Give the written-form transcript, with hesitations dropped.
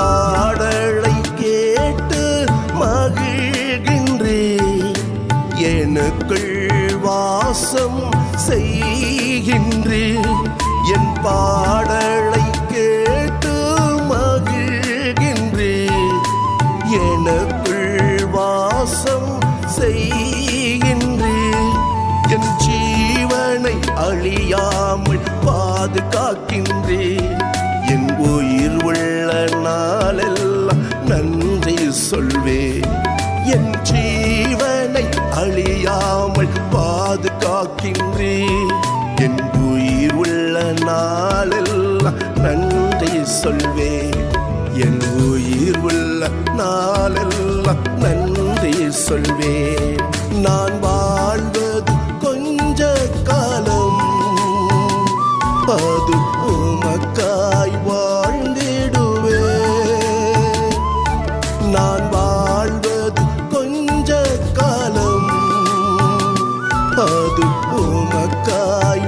பாடலை கேட்டு மகிழ்கின்றே. எனக்குள் வாசம் செய்கின்றே. என் பாடலை கேட்டு மகிழ்கின்றே. எனக்குள் வாசம் செய்கின்றே. என் ஜீவனை அழியாமல் பாதுகாக்கின்றே. என் உயிர் உள்ள நாளெல்லாம் நன்றி சொல்வே. என் ஜீவனை அழியாமல் பாதுகாக்கின்றே. என் உயிர் உள்ள நாளெல்லாம் நன்றி சொல்வே. என் உயிர் உள்ள நாளெல்லாம் நன்றி சொல்வே. நான் வாழ்வது கொஞ்ச காலம், அது உமக்காய் வாழ்ந்திடுவே. நான் வாழ்வது கொஞ்ச காலம், அது உமக்காய்